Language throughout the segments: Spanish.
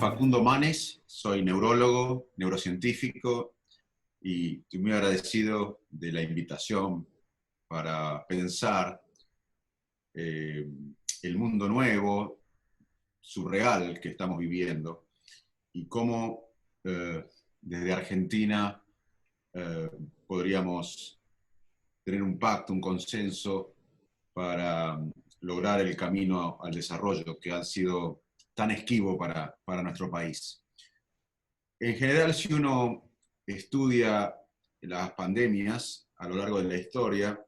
Facundo Manes, soy neurólogo, neurocientífico y estoy muy agradecido de la invitación para pensar eh, el mundo nuevo, surreal que estamos viviendo y cómo desde Argentina eh, podríamos tener un pacto, un consenso para lograr el camino al desarrollo que ha sido tan esquivo para nuestro país. En general, si uno estudia las pandemias a lo largo de la historia,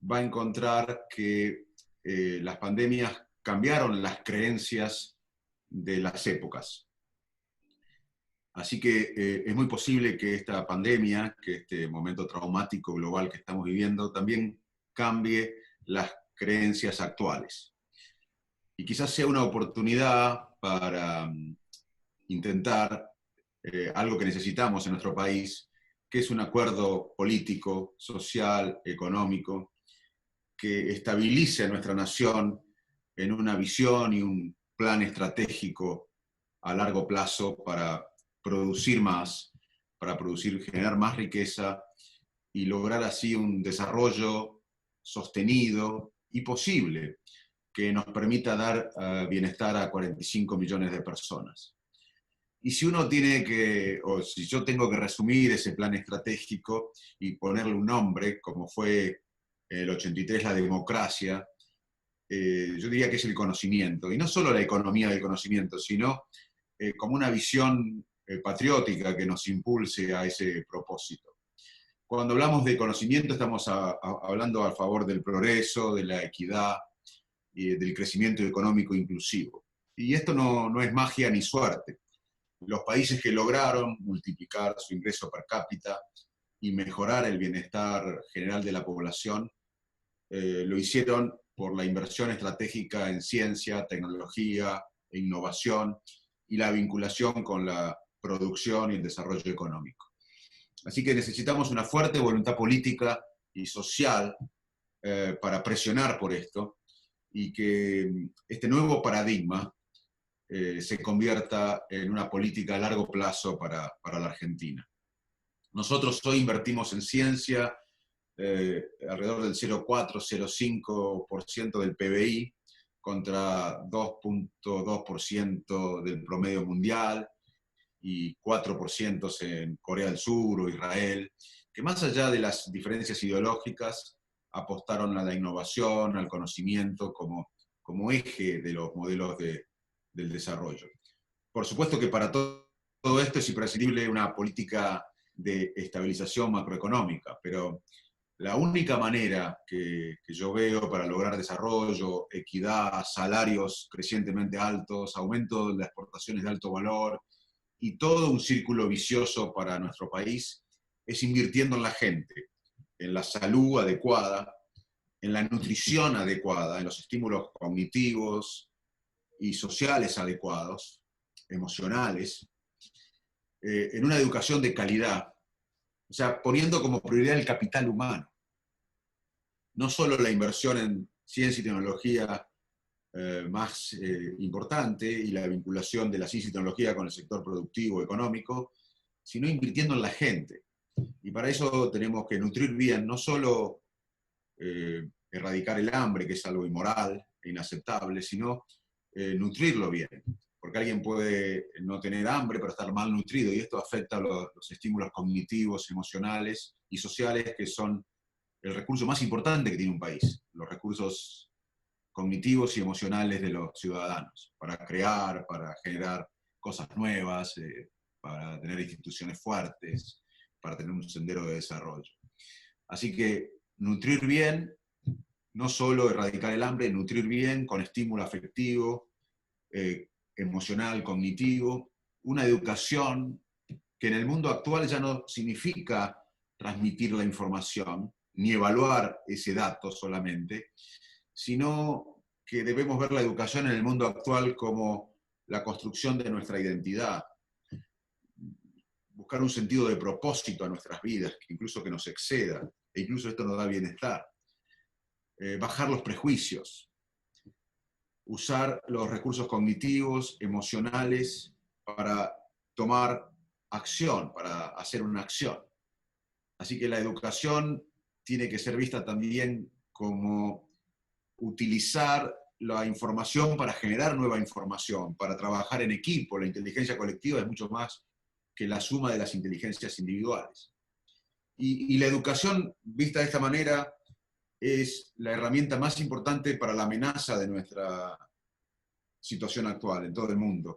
va a encontrar que las pandemias cambiaron las creencias de las épocas. Así que es muy posible que esta pandemia, que este momento traumático global que estamos viviendo, también cambie las creencias actuales. Y quizás sea una oportunidad para intentar algo que necesitamos en nuestro país, que es un acuerdo político, social, económico, que estabilice a nuestra nación en una visión y un plan estratégico a largo plazo para producir más, para generar más riqueza y lograr así un desarrollo sostenido y posible que nos permita dar bienestar a 45 millones de personas. Y si uno tiene que, o si yo tengo que resumir ese plan estratégico y ponerle un nombre, como fue el 83 la democracia, yo diría que es el conocimiento. Y no solo la economía del conocimiento, sino como una visión patriótica que nos impulse a ese propósito. Cuando hablamos de conocimiento estamos hablando a favor del progreso, de la equidad y del crecimiento económico inclusivo. Y esto no es magia ni suerte. Los países que lograron multiplicar su ingreso per cápita y mejorar el bienestar general de la población, lo hicieron por la inversión estratégica en ciencia, tecnología e innovación y la vinculación con la producción y el desarrollo económico. Así que necesitamos una fuerte voluntad política y social para presionar por esto y que este nuevo paradigma se convierta en una política a largo plazo para la Argentina. Nosotros hoy invertimos en ciencia alrededor del 0,4-0,5% del PBI contra 2,2% del promedio mundial y 4% en Corea del Sur o Israel, que más allá de las diferencias ideológicas apostaron a la innovación, al conocimiento como eje de los modelos del desarrollo. Por supuesto que para todo esto es imprescindible una política de estabilización macroeconómica, pero la única manera que yo veo para lograr desarrollo, equidad, salarios crecientemente altos, aumento de las exportaciones de alto valor y todo un círculo vicioso para nuestro país es invirtiendo en la gente, en la salud adecuada, en la nutrición adecuada, en los estímulos cognitivos y sociales adecuados, emocionales, en una educación de calidad, o sea, poniendo como prioridad el capital humano. No solo la inversión en ciencia y tecnología más importante y la vinculación de la ciencia y tecnología con el sector productivo, económico, sino invirtiendo en la gente. Y para eso tenemos que nutrir bien, no solo erradicar el hambre, que es algo inmoral e inaceptable, sino nutrirlo bien. Porque alguien puede no tener hambre, pero estar mal nutrido, y esto afecta a los estímulos cognitivos, emocionales y sociales, que son el recurso más importante que tiene un país, los recursos cognitivos y emocionales de los ciudadanos, para crear, para generar cosas nuevas, para tener instituciones fuertes, para tener un sendero de desarrollo. Así que nutrir bien, no solo erradicar el hambre, nutrir bien con estímulo afectivo, emocional, cognitivo, una educación que en el mundo actual ya no significa transmitir la información, ni evaluar ese dato solamente, sino que debemos ver la educación en el mundo actual como la construcción de nuestra identidad, buscar un sentido de propósito a nuestras vidas, incluso que nos exceda, e incluso esto nos da bienestar. Bajar los prejuicios, usar los recursos cognitivos, emocionales, para tomar acción, para hacer una acción. Así que la educación tiene que ser vista también como utilizar la información para generar nueva información, para trabajar en equipo. La inteligencia colectiva es mucho más que la suma de las inteligencias individuales. Y la educación, vista de esta manera, es la herramienta más importante para la amenaza de nuestra situación actual en todo el mundo.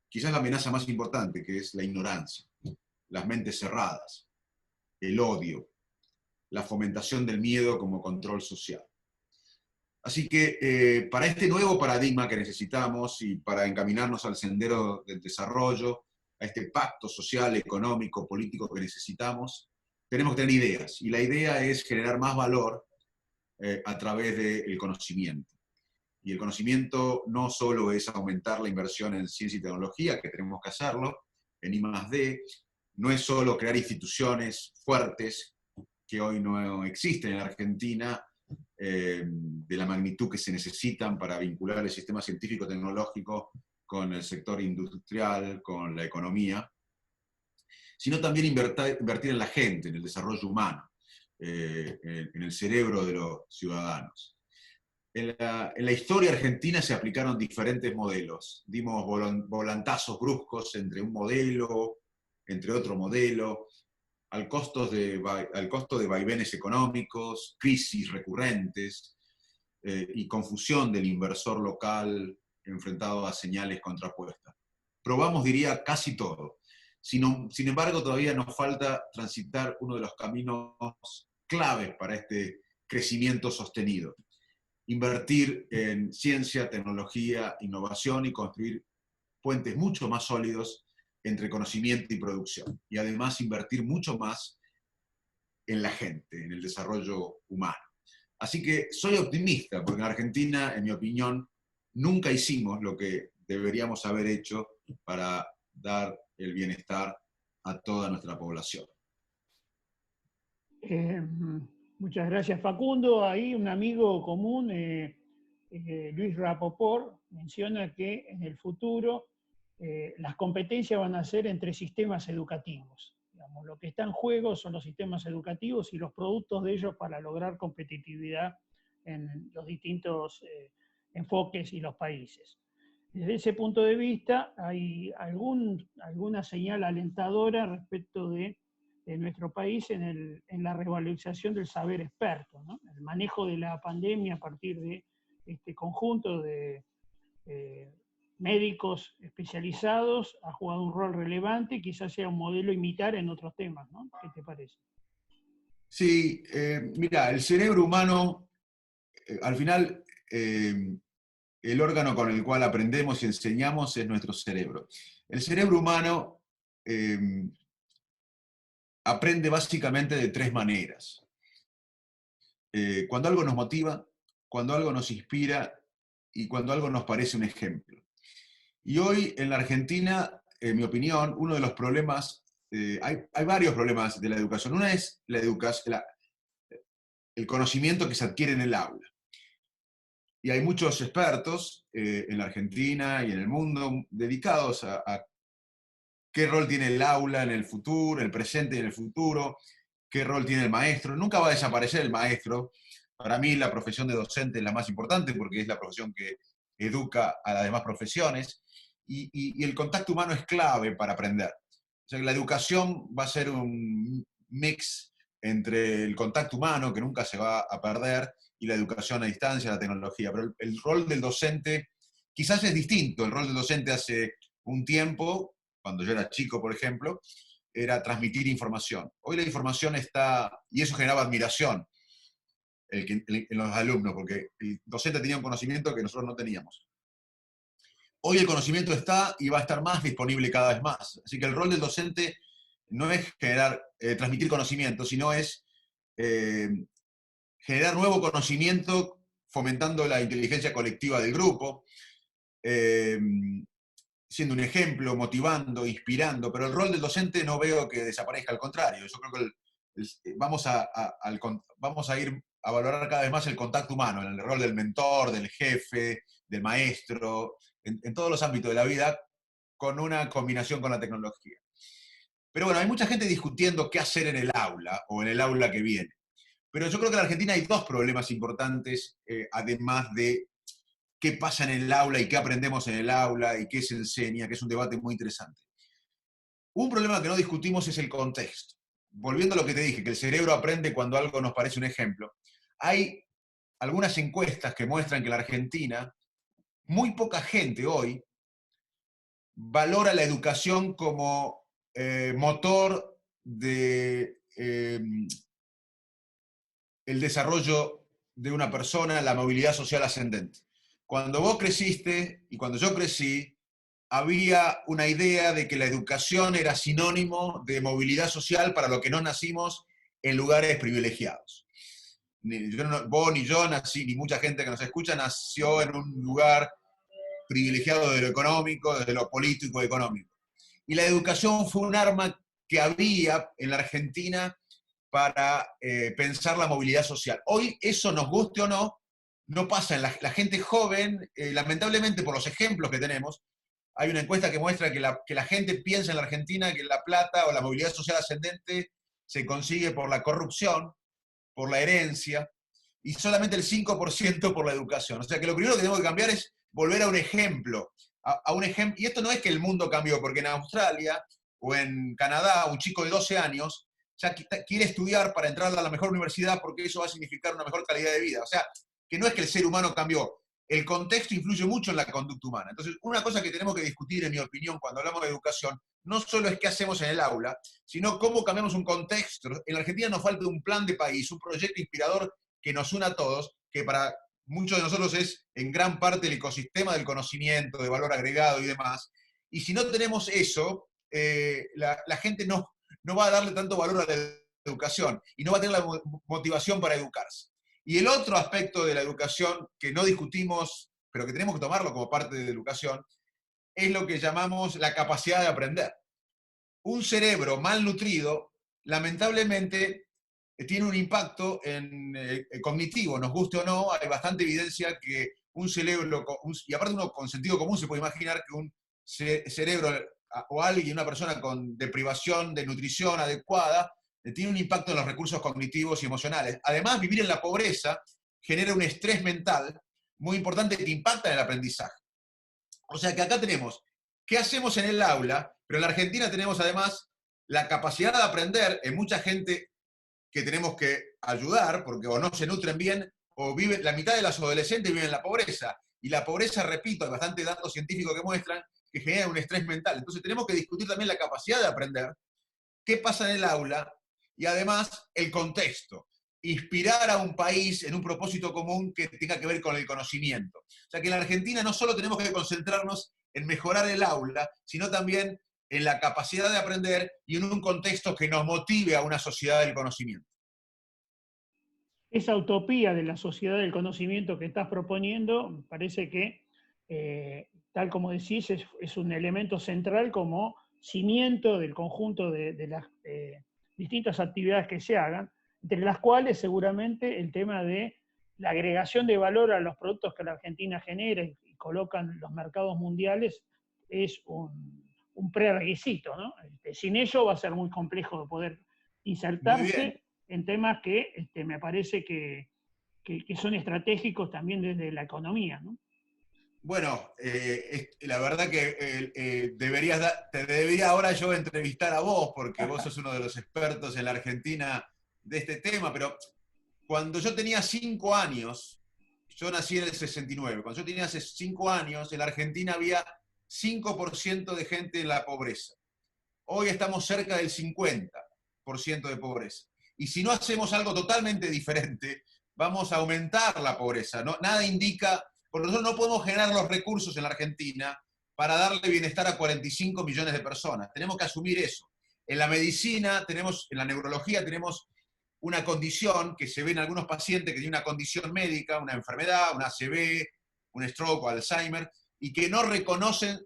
Quizás la amenaza más importante, que es la ignorancia, las mentes cerradas, el odio, la fomentación del miedo como control social. Así que para este nuevo paradigma que necesitamos y para encaminarnos al sendero del desarrollo, a este pacto social, económico, político que necesitamos, tenemos que tener ideas. Y la idea es generar más valor a través del conocimiento. Y el conocimiento no solo es aumentar la inversión en ciencia y tecnología, que tenemos que hacerlo, en I+D, no es solo crear instituciones fuertes que hoy no existen en Argentina, de la magnitud que se necesitan para vincular el sistema científico-tecnológico con el sector industrial, con la economía, sino también invertir en la gente, en el desarrollo humano, en el cerebro de los ciudadanos. En la historia argentina se aplicaron diferentes modelos. Dimos volantazos bruscos entre un modelo, entre otro modelo, al costo de vaivenes económicos, crisis recurrentes y confusión del inversor local enfrentado a señales contrapuestas. Probamos, diría, casi todo. Sin embargo, todavía nos falta transitar uno de los caminos claves para este crecimiento sostenido. Invertir en ciencia, tecnología, innovación y construir puentes mucho más sólidos entre conocimiento y producción. Y además invertir mucho más en la gente, en el desarrollo humano. Así que soy optimista, porque en Argentina, en mi opinión, nunca hicimos lo que deberíamos haber hecho para dar el bienestar a toda nuestra población. Muchas gracias, Facundo. Ahí un amigo común, Luis Rapoport, menciona que en el futuro las competencias van a ser entre sistemas educativos. Digamos, lo que está en juego son los sistemas educativos y los productos de ellos para lograr competitividad en los distintos enfoques y los países. Desde ese punto de vista, hay alguna señal alentadora respecto de nuestro país en la revalorización del saber experto, ¿no? El manejo de la pandemia a partir de este conjunto de médicos especializados ha jugado un rol relevante, quizás sea un modelo a imitar en otros temas, ¿no? ¿Qué te parece? Sí, mira, el cerebro humano, al final, el órgano con el cual aprendemos y enseñamos es nuestro cerebro. El cerebro humano aprende básicamente de tres maneras. Cuando algo nos motiva, cuando algo nos inspira y cuando algo nos parece un ejemplo. Y hoy en la Argentina, en mi opinión, uno de los problemas, hay varios problemas de la educación. Una es el conocimiento que se adquiere en el aula. Y hay muchos expertos en la Argentina y en el mundo dedicados a qué rol tiene el aula en el futuro, el presente y en el futuro, qué rol tiene el maestro. Nunca va a desaparecer el maestro. Para mí la profesión de docente es la más importante porque es la profesión que educa a las demás profesiones y el contacto humano es clave para aprender. O sea, que la educación va a ser un mix entre el contacto humano, que nunca se va a perder, y la educación a distancia, la tecnología. Pero el rol del docente quizás es distinto. El rol del docente hace un tiempo, cuando yo era chico, por ejemplo, era transmitir información. Hoy la información está, y eso generaba admiración en los alumnos, porque el docente tenía un conocimiento que nosotros no teníamos. Hoy el conocimiento está y va a estar más disponible cada vez más. Así que el rol del docente no es transmitir conocimiento, sino es generar nuevo conocimiento fomentando la inteligencia colectiva del grupo, siendo un ejemplo, motivando, inspirando, pero el rol del docente no veo que desaparezca, al contrario. Yo creo que vamos a ir a valorar cada vez más el contacto humano, en el rol del mentor, del jefe, del maestro, en todos los ámbitos de la vida, con una combinación con la tecnología. Pero bueno, hay mucha gente discutiendo qué hacer en el aula o en el aula que viene. Pero yo creo que en la Argentina hay dos problemas importantes, además de qué pasa en el aula y qué aprendemos en el aula y qué se enseña, que es un debate muy interesante. Un problema que no discutimos es el contexto. Volviendo a lo que te dije, que el cerebro aprende cuando algo nos parece un ejemplo. Hay algunas encuestas que muestran que en la Argentina muy poca gente hoy valora la educación como motor de el desarrollo de una persona, la movilidad social ascendente. Cuando vos creciste y cuando yo crecí, había una idea de que la educación era sinónimo de movilidad social para los que no nacimos en lugares privilegiados. Vos ni yo nací, ni mucha gente que nos escucha nació en un lugar privilegiado de lo económico, desde lo político y económico. Y la educación fue un arma que había en la Argentina para pensar la movilidad social. Hoy, eso nos guste o no, no pasa. La gente joven, lamentablemente por los ejemplos que tenemos, hay una encuesta que muestra que la gente piensa en la Argentina que la plata o la movilidad social ascendente se consigue por la corrupción, por la herencia, y solamente el 5% por la educación. O sea que lo primero que tenemos que cambiar es volver a un ejemplo. A un ejemplo. Y esto no es que el mundo cambió, porque en Australia o en Canadá un chico de 12 años ya quiere estudiar para entrar a la mejor universidad porque eso va a significar una mejor calidad de vida. O sea, que no es que el ser humano cambió, el contexto influye mucho en la conducta humana. Entonces, una cosa que tenemos que discutir, en mi opinión, cuando hablamos de educación, no solo es qué hacemos en el aula, sino cómo cambiamos un contexto. En la Argentina nos falta un plan de país, un proyecto inspirador que nos una a todos, que para muchos de nosotros es en gran parte el ecosistema del conocimiento, de valor agregado y demás. Y si no tenemos eso, la gente no va a darle tanto valor a la educación y no va a tener la motivación para educarse. Y el otro aspecto de la educación que no discutimos, pero que tenemos que tomarlo como parte de la educación, es lo que llamamos la capacidad de aprender. Un cerebro mal nutrido, lamentablemente, tiene un impacto cognitivo, nos guste o no, hay bastante evidencia que un cerebro, y aparte uno con sentido común se puede imaginar que un cerebro o alguien, una persona con deprivación de nutrición adecuada, tiene un impacto en los recursos cognitivos y emocionales. Además, vivir en la pobreza genera un estrés mental muy importante que impacta en el aprendizaje. O sea que acá tenemos qué hacemos en el aula, pero en la Argentina tenemos además la capacidad de aprender en mucha gente que tenemos que ayudar, porque o no se nutren bien, o la mitad de los adolescentes viven en la pobreza. Y la pobreza, repito, hay bastantes datos científicos que muestran que genera un estrés mental. Entonces tenemos que discutir también la capacidad de aprender, qué pasa en el aula, y además el contexto. Inspirar a un país en un propósito común que tenga que ver con el conocimiento. O sea que en la Argentina no solo tenemos que concentrarnos en mejorar el aula, sino también en la capacidad de aprender y en un contexto que nos motive a una sociedad del conocimiento. Esa utopía de la sociedad del conocimiento que estás proponiendo, parece que, tal como decís, es un elemento central como cimiento del conjunto de las distintas actividades que se hagan, entre las cuales seguramente el tema de la agregación de valor a los productos que la Argentina genera y colocan en los mercados mundiales es un prerequisito, ¿no? Sin ello va a ser muy complejo de poder insertarse en temas que me parece que son estratégicos también desde la economía, ¿no? Bueno, la verdad que te debería ahora yo entrevistar a vos, porque vos sos uno de los expertos en la Argentina de este tema, pero cuando yo tenía 5 años, yo nací en el 69, cuando yo tenía hace 5 años, en la Argentina había 5% de gente en la pobreza. Hoy estamos cerca del 50% de pobreza. Y si no hacemos algo totalmente diferente, vamos a aumentar la pobreza. ¿No? Nada indica, porque nosotros no podemos generar los recursos en la Argentina para darle bienestar a 45 millones de personas. Tenemos que asumir eso. En la medicina, en la neurología, tenemos una condición que se ve en algunos pacientes que tienen una condición médica, una enfermedad, una ACV, un stroke o Alzheimer, y que no reconocen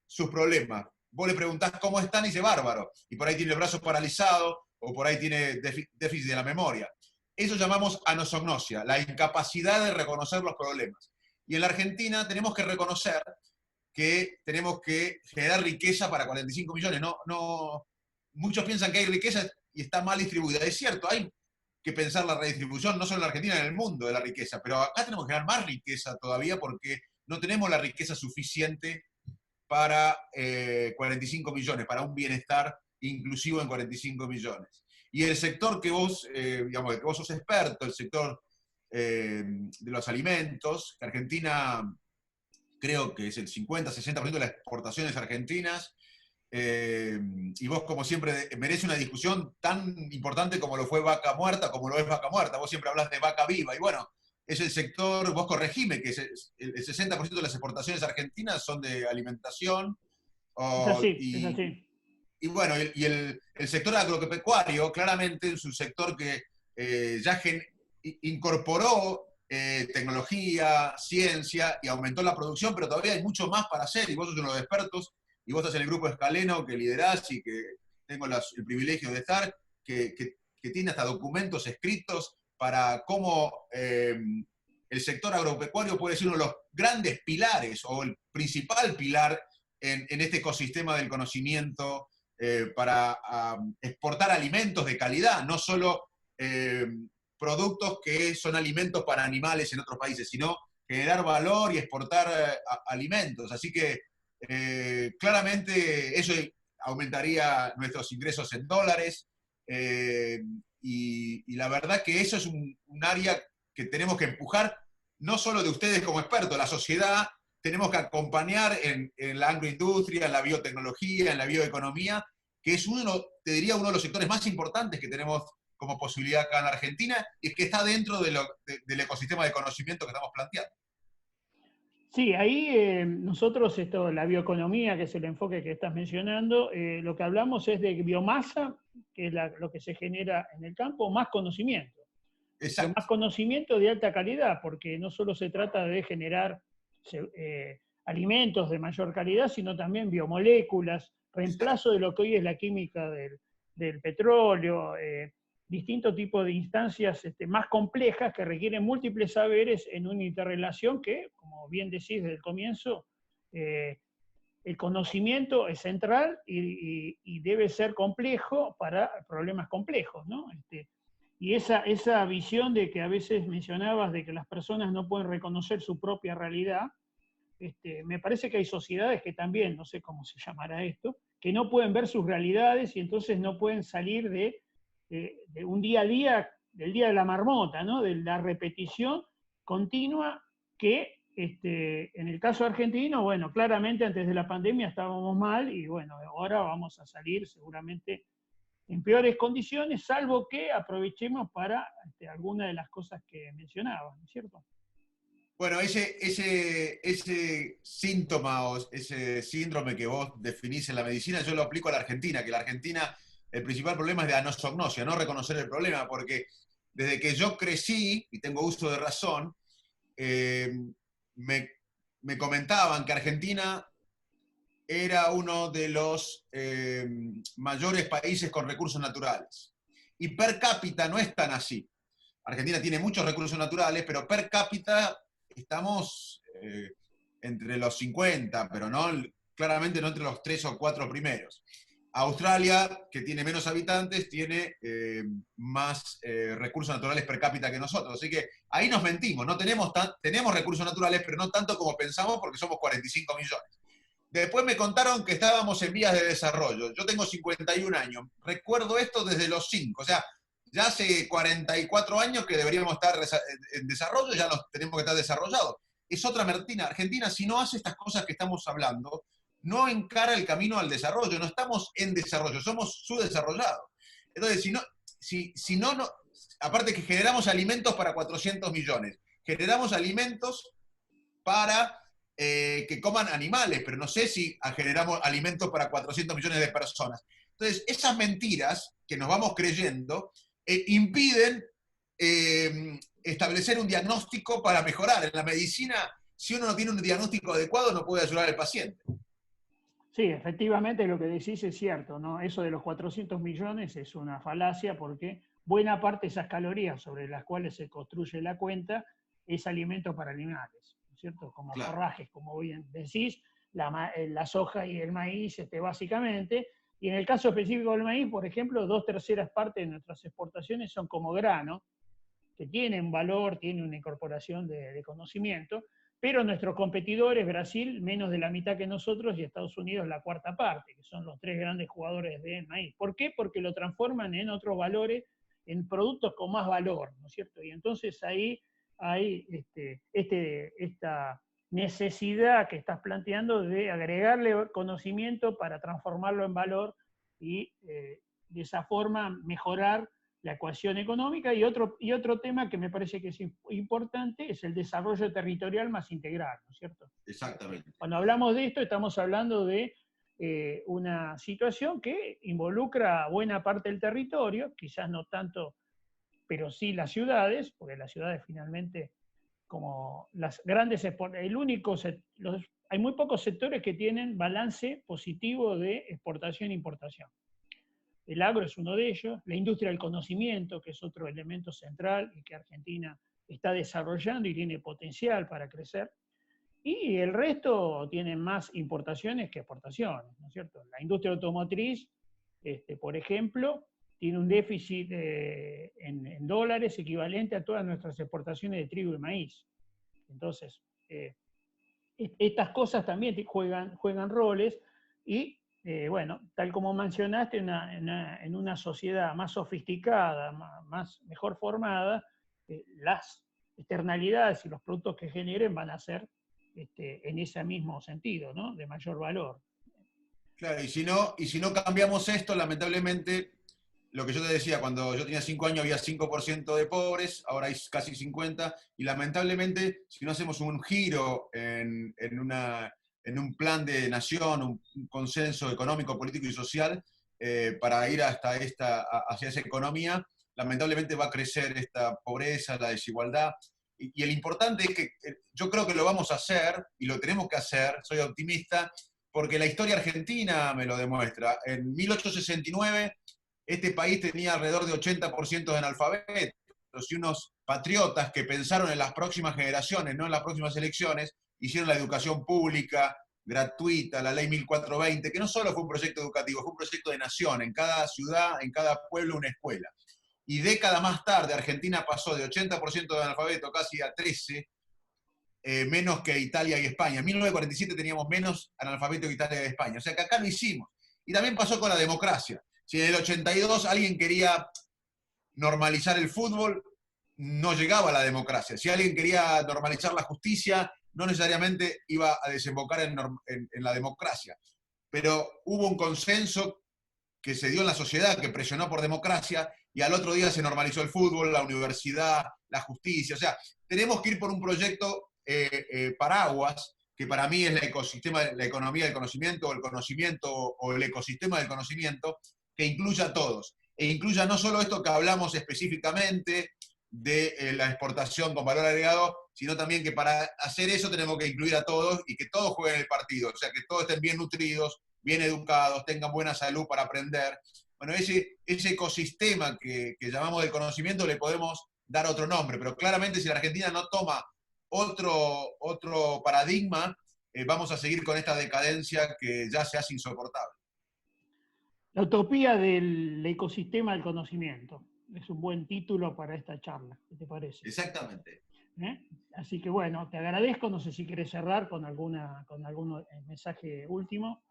sus problemas. Vos le preguntás cómo están y dice bárbaro, y por ahí tiene el brazo paralizado o por ahí tiene déficit de la memoria. Eso llamamos anosognosia, la incapacidad de reconocer los problemas. Y en la Argentina tenemos que reconocer que tenemos que generar riqueza para 45 millones. Muchos piensan que hay riqueza y está mal distribuida. Es cierto, hay que pensar la redistribución, no solo en la Argentina, en el mundo de la riqueza, pero acá tenemos que generar más riqueza todavía porque no tenemos la riqueza suficiente para 45 millones, para un bienestar inclusivo en 45 millones. Y el sector que vos, digamos, que vos sos experto, el sector de los alimentos, que Argentina creo que es el 50-60% de las exportaciones argentinas, y vos, como siempre, merece una discusión tan importante como lo fue Vaca Muerta, como lo es Vaca Muerta. Vos siempre hablas de Vaca Viva, y bueno, es el sector, vos corregime, que el 60% de las exportaciones argentinas son de alimentación. Es así, es Y, así. y bueno, el sector agropecuario claramente es un sector que ya incorporó tecnología, ciencia y aumentó la producción, pero todavía hay mucho más para hacer, y vos sos uno de los expertos, y vos estás en el grupo Escaleno que liderás y que tengo el privilegio de estar, que tiene hasta documentos escritos para cómo el sector agropecuario puede ser uno de los grandes pilares o el principal pilar en este ecosistema del conocimiento para exportar alimentos de calidad, no solo productos que son alimentos para animales en otros países, sino generar valor y exportar alimentos. Así que claramente eso aumentaría nuestros ingresos en dólares, y la verdad que eso es un área que tenemos que empujar, no solo de ustedes como expertos, la sociedad tenemos que acompañar en la agroindustria, en la biotecnología, en la bioeconomía, que es te diría, uno de los sectores más importantes que tenemos como posibilidad acá en Argentina, y que está dentro del ecosistema de conocimiento que estamos planteando. Sí, ahí nosotros, la bioeconomía, que es el enfoque que estás mencionando, lo que hablamos es de biomasa, que es lo que se genera en el campo, más conocimiento. Pero Exacto. más conocimiento de alta calidad, porque no solo se trata de generar alimentos de mayor calidad, sino también biomoléculas, reemplazo de lo que hoy es la química del petróleo, distintos tipos de instancias más complejas que requieren múltiples saberes en una interrelación que, como bien decís desde el comienzo, el conocimiento es central y debe ser complejo para problemas complejos, ¿no? Y esa visión de que a veces mencionabas de que las personas no pueden reconocer su propia realidad, me parece que hay sociedades que también, no sé cómo se llamará esto, que no pueden ver sus realidades y entonces no pueden salir de un día a día, del día de la marmota, ¿no? De la repetición continua que en el caso argentino, bueno, claramente antes de la pandemia estábamos mal y bueno, ahora vamos a salir seguramente en peores condiciones, salvo que aprovechemos para alguna de las cosas que mencionaba, ¿no es cierto? Bueno, ese síntoma o ese síndrome que vos definís en la medicina, yo lo aplico a la Argentina, que la Argentina, el principal problema es de anosognosia, no reconocer el problema, porque desde que yo crecí, y tengo uso de razón, eh, me, me comentaban que Argentina era uno de los mayores países con recursos naturales. Y per cápita no es tan así. Argentina tiene muchos recursos naturales, pero per cápita estamos entre los 50, pero no, claramente no entre los 3 o 4 primeros. Australia, que tiene menos habitantes, tiene más recursos naturales per cápita que nosotros. Así que ahí nos mentimos. No tenemos recursos naturales, pero no tanto como pensamos porque somos 45 millones. Después me contaron que estábamos en vías de desarrollo. Yo tengo 51 años. Recuerdo esto desde los 5. O sea, ya hace 44 años que deberíamos estar en desarrollo, ya nos tenemos que estar desarrollados. Es otra Martina. Argentina, si no hace estas cosas que estamos hablando, no encara el camino al desarrollo. No estamos en desarrollo, somos subdesarrollados. Entonces, si no, aparte que generamos alimentos para 400 millones, generamos alimentos para que coman animales, pero no sé si generamos alimentos para 400 millones de personas. Entonces, esas mentiras que nos vamos creyendo impiden establecer un diagnóstico para mejorar. En la medicina, si uno no tiene un diagnóstico adecuado, no puede ayudar al paciente. Sí, efectivamente lo que decís es cierto, ¿no? Eso de los 400 millones es una falacia porque buena parte de esas calorías sobre las cuales se construye la cuenta es alimento para animales, ¿no es cierto? Como Claro. forrajes, como bien decís, la soja y el maíz básicamente. Y en el caso específico del maíz, por ejemplo, 2/3 partes de nuestras exportaciones son como grano, que tienen valor, tienen una incorporación de conocimiento, pero nuestros competidores, Brasil, menos de la mitad que nosotros, y Estados Unidos la cuarta parte, que son los 3 grandes jugadores de maíz. ¿Por qué? Porque lo transforman en otros valores, en productos con más valor, ¿no es cierto? Y entonces ahí hay esta necesidad que estás planteando de agregarle conocimiento para transformarlo en valor y de esa forma mejorar la ecuación económica. Y otro tema que me parece que es importante es el desarrollo territorial más integral, ¿no es cierto? Exactamente. Cuando hablamos de esto, estamos hablando de una situación que involucra buena parte del territorio, quizás no tanto, pero sí las ciudades, porque las ciudades finalmente, como las grandes, hay muy pocos sectores que tienen balance positivo de exportación e importación. El agro es uno de ellos, la industria del conocimiento, que es otro elemento central y que Argentina está desarrollando y tiene potencial para crecer, y el resto tiene más importaciones que exportaciones, ¿no es cierto? La industria automotriz, por ejemplo, tiene un déficit en dólares equivalente a todas nuestras exportaciones de trigo y maíz. Entonces, estas cosas también juegan roles y, bueno, tal como mencionaste, en una sociedad más sofisticada, mejor formada, las externalidades y los productos que generen van a ser en ese mismo sentido, ¿no? De mayor valor. Claro, y si no cambiamos esto, lamentablemente, lo que yo te decía, cuando yo tenía 5 años había 5% de pobres, ahora hay casi 50, y lamentablemente, si no hacemos un giro en un plan de nación, un consenso económico, político y social, para ir hacia esa economía, lamentablemente va a crecer esta pobreza, la desigualdad. Y el importante es que yo creo que lo vamos a hacer, y lo tenemos que hacer, soy optimista, porque la historia argentina me lo demuestra. En 1869 este país tenía alrededor de 80% de analfabetos, y unos patriotas que pensaron en las próximas generaciones, no en las próximas elecciones, hicieron la educación pública, gratuita, la ley 1420, que no solo fue un proyecto educativo, fue un proyecto de nación, en cada ciudad, en cada pueblo una escuela. Y décadas más tarde Argentina pasó de 80% de analfabeto casi a 13%, menos que Italia y España. En 1947 teníamos menos analfabetos que Italia y España. O sea que acá lo hicimos. Y también pasó con la democracia. Si en el 82 alguien quería normalizar el fútbol, no llegaba a la democracia. Si alguien quería normalizar la justicia, no necesariamente iba a desembocar en la democracia. Pero hubo un consenso que se dio en la sociedad, que presionó por democracia, y al otro día se normalizó el fútbol, la universidad, la justicia. O sea, tenemos que ir por un proyecto paraguas, que para mí es la economía del conocimiento, o el conocimiento, o el ecosistema del conocimiento, que incluya a todos. E incluya no solo esto que hablamos específicamente de la exportación con valor agregado, sino también que para hacer eso tenemos que incluir a todos y que todos jueguen el partido, o sea, que todos estén bien nutridos, bien educados, tengan buena salud para aprender. Bueno, ese ecosistema que llamamos de conocimiento le podemos dar otro nombre, pero claramente si la Argentina no toma otro paradigma, vamos a seguir con esta decadencia que ya se hace insoportable. La utopía del ecosistema del conocimiento. Es un buen título para esta charla. ¿Qué te parece? Exactamente. Así que bueno, te agradezco. No sé si quieres cerrar con algún mensaje último.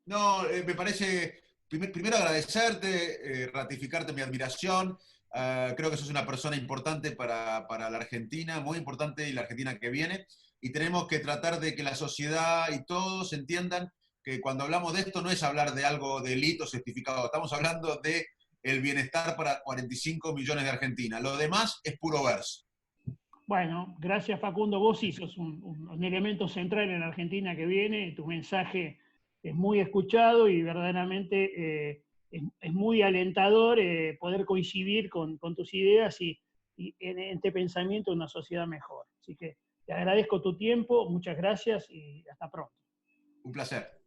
No, me parece, primero agradecerte, ratificarte mi admiración. Creo que sos una persona importante para la Argentina, muy importante, y la Argentina que viene. Y tenemos que tratar de que la sociedad y todos entiendan que cuando hablamos de esto no es hablar de algo de élite o certificado, estamos hablando de el bienestar para 45 millones de argentinas. Lo demás es puro verso. Bueno, gracias Facundo. Vos sí sos un elemento central en Argentina que viene. Tu mensaje es muy escuchado y verdaderamente es muy alentador poder coincidir con tus ideas y en este pensamiento de una sociedad mejor. Así que te agradezco tu tiempo, muchas gracias y hasta pronto. Un placer.